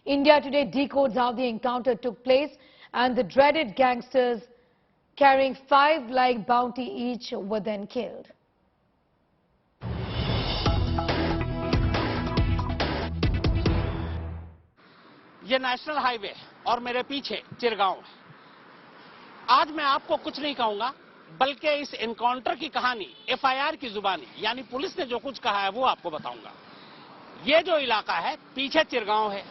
India Today decodes how the encounter took place, and the dreaded gangsters carrying 5 lakh bounty each were then killed. ये national highway और मेरे पीछे चिरगांव है। आज मैं आपको कुछ नहीं कहूंगा, बल्कि इस एनकाउंटर की कहानी एफआईआर की जुबानी यानी पुलिस ने जो कुछ कहा है वो आपको बताऊंगा। ये जो इलाका है पीछे चिरगांव है।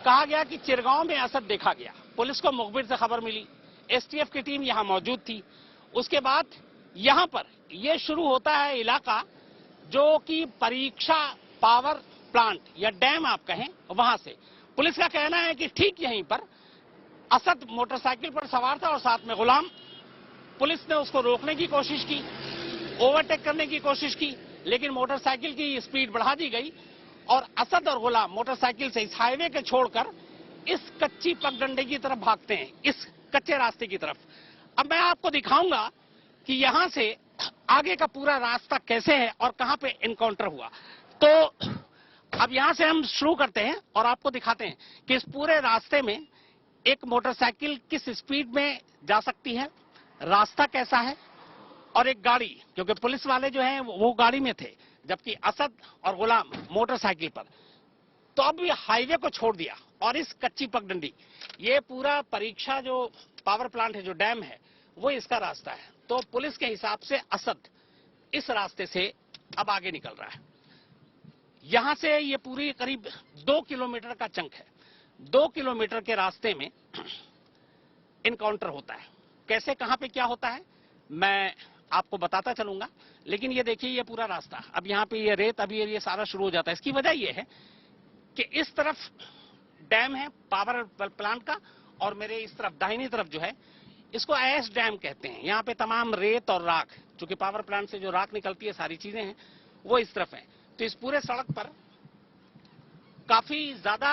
कहा गया कि चिरगांव में असद देखा गया। पुलिस को मुखबिर से खबर मिली, एसटीएफ की टीम यहां मौजूद थी। उसके बाद यहां पर यह शुरू होता है इलाका जो कि परीक्षा पावर प्लांट या डैम आप कहें वहां से। पुलिस का कहना है कि ठीक यहीं पर असद मोटरसाइकिल पर सवार था और साथ में गुलाम। पुलिस ने उसको रोकने की कोशिश की, ओवरटेक करने की कोशिश की, लेकिन मोटरसाइकिल की स्पीड बढ़ा दी गई और असद और गुलाम मोटरसाइकिल से इस हाईवे के छोड़कर इस कच्ची पगडंडे की तरफ भागते हैं, इस कच्चे रास्ते की तरफ। अब मैं आपको दिखाऊंगा कि यहां से आगे का पूरा रास्ता कैसे है और कहां पे एनकाउंटर हुआ। तो अब यहां से हम शुरू करते हैं और आपको दिखाते हैं कि इस पूरे रास्ते में एक मोटरसाइकिल किस स्पीड में जा सकती है, रास्ता कैसा है, और एक गाड़ी, क्योंकि पुलिस वाले जो हैं वो गाड़ी में थे जबकि असद और गुलाम मोटरसाइकिल पर। तो अब ये हाईवे को छोड़ दिया और इस कच्ची पगडंडी, ये पूरा परीक्षा जो पावर प्लांट है, जो डैम है, वो इसका रास्ता है। तो पुलिस के हिसाब से असद इस रास्ते से अब आगे निकल रहा है। यहां से ये पूरी करीब 2 किलोमीटर का चंक है। 2 किलोमीटर के रास्ते में इनकाउंटर होता है। कैसे, कहां पे क्या होता है मैं आपको बताता चलूंगा, लेकिन ये देखिए ये पूरा रास्ता। अब यहाँ पे ये रेत, अभी ये सारा शुरू हो जाता है। इसकी वजह ये है कि इस तरफ डैम है पावर प्लांट का और मेरे इस तरफ दाहिनी तरफ जो है इसको ऐश डैम कहते हैं। यहाँ पे तमाम रेत और राख, चूंकि पावर प्लांट से जो राख निकलती है, सारी चीजें हैं वो इस तरफ है। तो इस पूरे सड़क पर काफी ज्यादा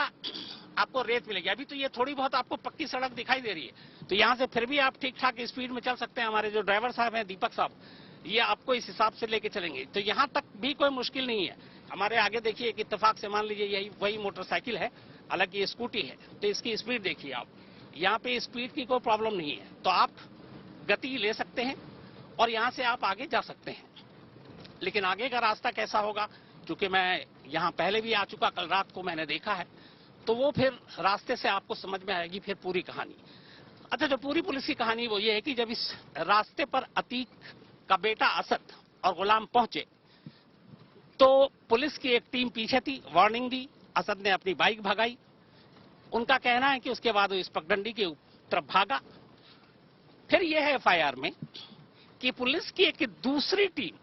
आपको रेत मिलेगी। अभी तो ये थोड़ी बहुत आपको पक्की सड़क दिखाई दे रही है, तो यहाँ से फिर भी आप ठीक ठाक स्पीड में चल सकते हैं। हमारे जो ड्राइवर साहब हैं दीपक साहब, ये आपको इस हिसाब से लेके चलेंगे, तो यहाँ तक भी कोई मुश्किल नहीं है। हमारे आगे देखिए एक इत्तेफाक से मान लीजिए यही वही मोटरसाइकिल है, हालांकि ये स्कूटी है, तो इसकी स्पीड देखिए आप। यहाँ पे स्पीड की कोई प्रॉब्लम नहीं है, तो आप गति ले सकते हैं और यहाँ से आप आगे जा सकते हैं। लेकिन आगे का रास्ता कैसा होगा, क्योंकि मैं यहाँ पहले भी आ चुका, कल रात को मैंने देखा है, तो वो फिर रास्ते से आपको समझ में आएगी फिर पूरी कहानी। अच्छा, जो पूरी पुलिस की कहानी वो ये है कि जब इस रास्ते पर अतीक का बेटा असद और गुलाम पहुंचे तो पुलिस की एक टीम पीछे थी, वार्निंग दी, असद ने अपनी बाइक भगाई। उनका कहना है कि उसके बाद वो इस पगडंडी के तरफ भागा। फिर यह है एफआईआर में कि पुलिस की एक दूसरी टीम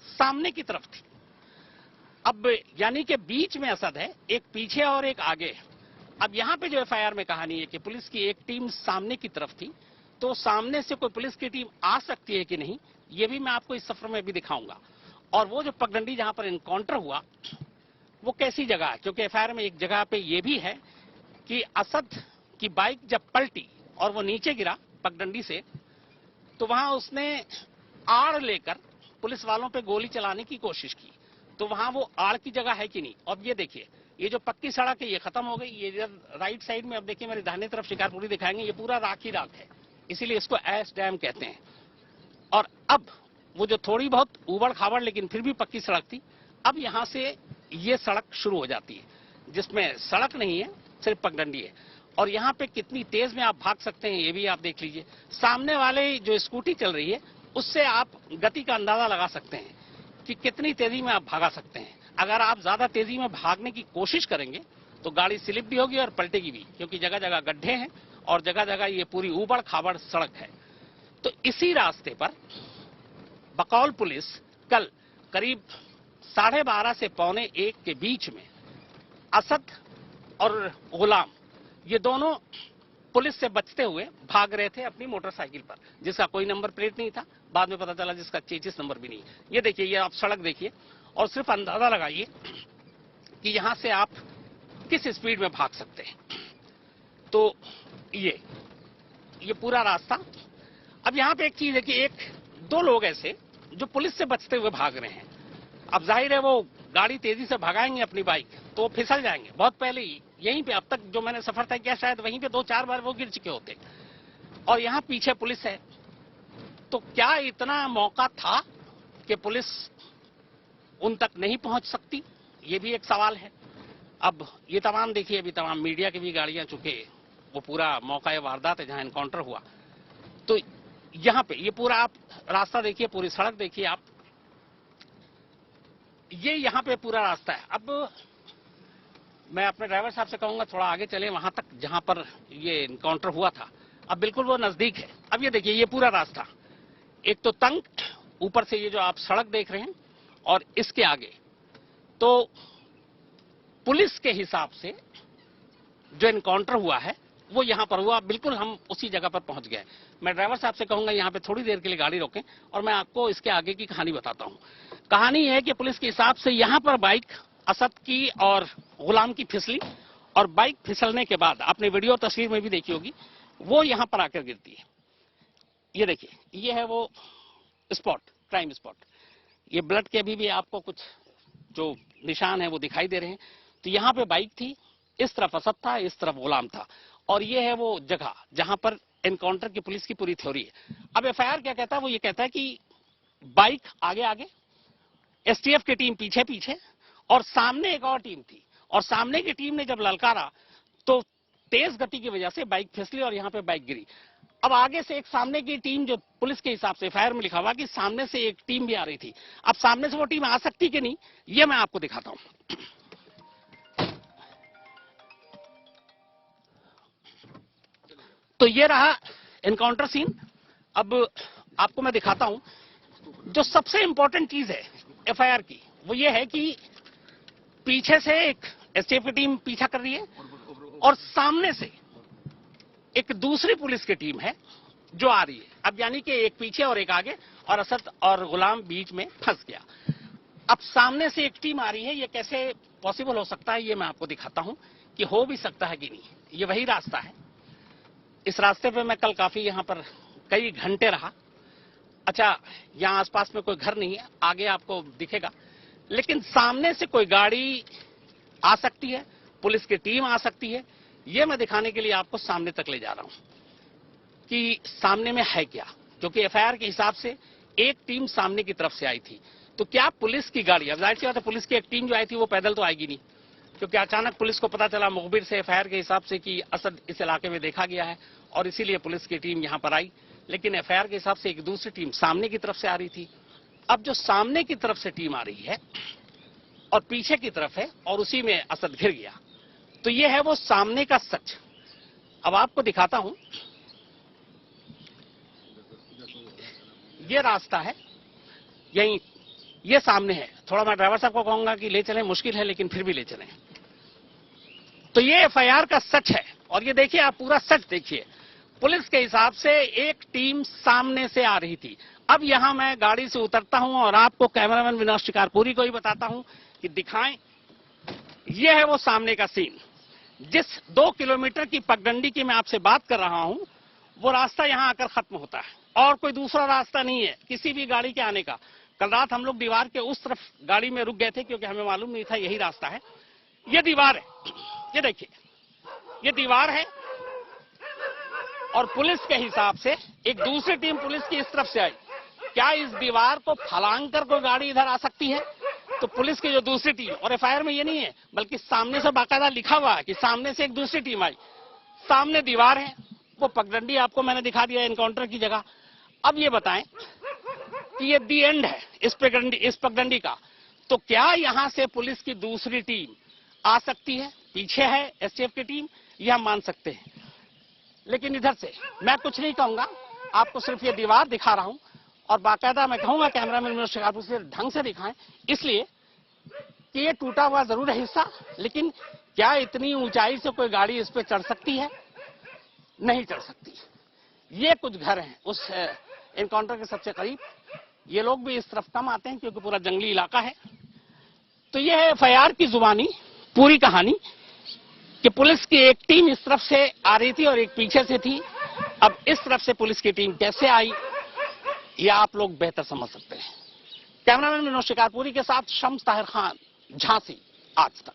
सामने की तरफ थी। अब यानी कि बीच में असद है, एक पीछे और एक आगे है। अब यहां पे जो एफआईआर में कहानी है कि पुलिस की एक टीम सामने की तरफ थी, तो सामने से कोई पुलिस की टीम आ सकती है कि नहीं, ये भी मैं आपको इस सफर में भी दिखाऊंगा। और वो जो पगडंडी जहां पर एनकाउंटर हुआ वो कैसी जगह है, क्योंकि एफआईआर में एक जगह पे ये भी है कि असद की बाइक जब पलटी और वो नीचे गिरा पगडंडी से, तो वहां उसने आड़ लेकर पुलिस वालों पे गोली चलाने की कोशिश की। तो वहां वो आड़ की जगह है कि नहीं। अब ये देखिए, ये जो पक्की सड़क है ये खत्म हो गई। ये इधर राइट साइड में अब देखिए मेरे दाहिने तरफ शिकारपुरी दिखाएंगे, ये पूरा राख ही राख है, इसीलिए इसको ऐश डैम कहते हैं। और अब वो जो थोड़ी बहुत उबड़ खाबड़ लेकिन फिर भी पक्की सड़क थी, अब यहां से ये सड़क शुरू हो जाती है, जिसमें सड़क नहीं है, सिर्फ पगडंडी है। और यहाँ पे कितनी तेज में आप भाग सकते हैं ये भी आप देख लीजिए। सामने वाले जो स्कूटी चल रही है उससे आप गति का अंदाजा लगा सकते हैं कि कितनी तेजी में आप भागा सकते हैं। अगर आप ज्यादा तेजी में भागने की कोशिश करेंगे तो गाड़ी स्लिप भी होगी और पलटेगी भी, क्योंकि जगह जगह गड्ढे हैं और जगह जगह ये पूरी उबड़ खाबड़ सड़क है। तो इसी रास्ते पर बकौल पुलिस कल करीब 12:30 से 12:45 के बीच में असद और गुलाम, ये दोनों पुलिस से बचते हुए भाग रहे थे अपनी मोटरसाइकिल पर, जिसका कोई नंबर प्लेट नहीं था। बाद में पता चला जिसका चेचिस नंबर भी नहीं। ये देखिए, ये आप सड़क देखिए और सिर्फ अंदाजा लगाइए कि यहां से आप किस स्पीड में भाग सकते हैं। तो ये पूरा रास्ता। अब यहां पे एक चीज है कि एक दो लोग ऐसे जो पुलिस से बचते हुए भाग रहे हैं। अब जाहिर है वो गाड़ी तेजी से भगाएंगे अपनी बाइक तो फिसल जाएंगे। बहुत पहले ही यहीं पे अब तक जो मैंने सफर तय किया शायद वहीं पे 2-4 बार वो गिर चुके होते, और यहाँ पीछे पुलिस है। तो क्या इतना मौका था कि पुलिस उन तक नहीं पहुंच सकती? ये भी एक सवाल है। अब ये तमाम देखिए, अभी तमाम मीडिया की भी गाड़ियां चुके, वो पूरा मौका वारदात है जहां एनकाउंटर हुआ। तो यहाँ पे ये पूरा आप रास्ता देखिए, पूरी सड़क देखिए आप, ये यहाँ पे पूरा रास्ता है। अब मैं अपने ड्राइवर साहब से कहूंगा थोड़ा आगे चले वहां तक जहां पर ये एनकाउंटर हुआ था। अब बिल्कुल वो नजदीक है। अब ये देखिए, ये पूरा रास्ता एक तो तंग, ऊपर से ये जो आप सड़क देख रहे हैं, और इसके आगे तो पुलिस के हिसाब से जो एनकाउंटर हुआ है वो यहां पर हुआ। बिल्कुल हम उसी जगह पर पहुंच गए। मैं ड्राइवर साहब से कहूंगा यहां पे थोड़ी देर के लिए गाड़ी रोकें और मैं आपको इसके आगे की कहानी बताता हूं। कहानी है कि पुलिस के हिसाब से यहां पर बाइक असद की और गुलाम की फिसली, और बाइक फिसलने के बाद आपने वीडियो तस्वीर में भी देखी होगी, वो यहां पर आकर गिरती है। ये देखिए, ये है वो स्पॉट, क्राइम स्पॉट। ये ब्लड के अभी भी आपको कुछ जो निशान है वो दिखाई दे रहे हैं। तो यहाँ पे बाइक थी, इस तरफ असद था, इस तरफ गुलाम था, और ये है वो जगह जहां पर एनकाउंटर की पुलिस की पूरी थ्योरी है। अब एफआईआर क्या कहता है? वो ये कहता है कि बाइक आगे आगे, एसटीएफ की टीम पीछे पीछे, और सामने एक और टीम थी, और सामने की टीम ने जब ललकारा तो तेज गति की वजह से बाइक फिसली और यहाँ पे बाइक गिरी। अब आगे से एक सामने की टीम, जो पुलिस के हिसाब से एफआईआर में लिखा हुआ कि सामने से एक टीम भी आ रही थी। अब सामने से वो टीम आ सकती कि नहीं, ये मैं आपको दिखाता हूं। तो ये रहा एनकाउंटर सीन। अब आपको मैं दिखाता हूं, जो सबसे इंपॉर्टेंट चीज है एफआईआर की, वो ये है कि पीछे से एक एसटीएफ की टीम पीछा कर रही है, और सामने से एक दूसरी पुलिस की टीम है जो आ रही है। अब यानी कि एक पीछे और एक आगे, और असद और गुलाम बीच में फंस गया। अब सामने से एक टीम आ रही है, ये कैसे पॉसिबल हो सकता है, ये मैं आपको दिखाता हूं कि हो भी सकता है कि नहीं। ये वही रास्ता है। इस रास्ते पे मैं कल काफी यहां पर कई घंटे रहा। अच्छा, यहां आसपास में कोई घर नहीं है, आगे आपको दिखेगा, लेकिन सामने से कोई गाड़ी आ सकती है, पुलिस की टीम आ सकती है। ये मैं दिखाने के लिए आपको सामने तक ले जा रहा हूं कि सामने में है क्या, क्योंकि एफआईआर के हिसाब से एक टीम सामने की तरफ से आई थी। तो क्या पुलिस की गाड़ी, अब जाहिर सी बात है पुलिस की एक टीम जो आई थी वो पैदल तो आएगी नहीं, क्योंकि अचानक पुलिस को पता चला मुखबिर से एफआईआर के हिसाब से कि असद इस इलाके में देखा गया है, और इसीलिए पुलिस की टीम यहां पर आई। लेकिन एफआईआर के हिसाब से एक दूसरी टीम सामने की तरफ से आ रही थी। अब जो सामने की तरफ से टीम आ रही है और पीछे की तरफ है, और उसी में असद घिर गया। तो ये है वो सामने का सच। अब आपको दिखाता हूं, ये रास्ता है, यही ये सामने है। थोड़ा मैं ड्राइवर साहब को कहूंगा कि ले चलें, मुश्किल है लेकिन फिर भी ले चलें। तो ये एफआईआर का सच है, और ये देखिए आप पूरा सच देखिए। पुलिस के हिसाब से एक टीम सामने से आ रही थी। अब यहां मैं गाड़ी से उतरता हूं और आपको कैमरामैन विनोद शिकारपुरी को ही बताता हूं कि दिखाएं। ये है वो सामने का सीन। जिस 2 किलोमीटर की पगडंडी की मैं आपसे बात कर रहा हूं, वो रास्ता यहां आकर खत्म होता है, और कोई दूसरा रास्ता नहीं है किसी भी गाड़ी के आने का। कल रात हम लोग दीवार के उस तरफ गाड़ी में रुक गए थे, क्योंकि हमें मालूम नहीं था यही रास्ता है। ये दीवार है, ये देखिए, ये दीवार है, और पुलिस के हिसाब से एक दूसरी टीम पुलिस की इस तरफ से आई। क्या इस दीवार को फलांग कर कोई गाड़ी इधर आ सकती है? तो पुलिस की जो दूसरी टीम, और एफआईआर में ये नहीं है बल्कि सामने से बाकायदा लिखा हुआ है कि सामने से एक दूसरी टीम आई। सामने दीवार है, वो पगडंडी आपको मैंने दिखा दिया एनकाउंटर की जगह। अब ये बताएं कि ये दी एंड है इस पगडंडी का, तो क्या यहां से पुलिस की दूसरी टीम आ सकती है? पीछे है एसटीएफ की टीम, यह हम मान सकते हैं, लेकिन इधर से मैं कुछ नहीं कहूंगा, आपको सिर्फ ये दीवार दिखा रहा हूं। और बाकायदा मैं कहूंगा कैमरामैन विनोद शिकारपुरी से ढंग से दिखाएं, इसलिए कि ये टूटा हुआ जरूर है हिस्सा, लेकिन क्या इतनी ऊंचाई से कोई गाड़ी इस पे चढ़ सकती है? नहीं चढ़ सकती। ये कुछ घर हैं उस एनकाउंटर के सबसे करीब। ये लोग भी इस तरफ कम आते हैं क्योंकि पूरा जंगली इलाका है। तो ये है एफआईआर की जुबानी पूरी कहानी कि पुलिस की एक टीम इस तरफ से आ रही थी और एक पीछे से थी। अब इस तरफ से पुलिस की टीम कैसे आई, ये आप लोग बेहतर समझ सकते हैं। कैमरामैन विनोद शिकारपुरी के साथ शम्स ताहिर खान, झांसी आज तक।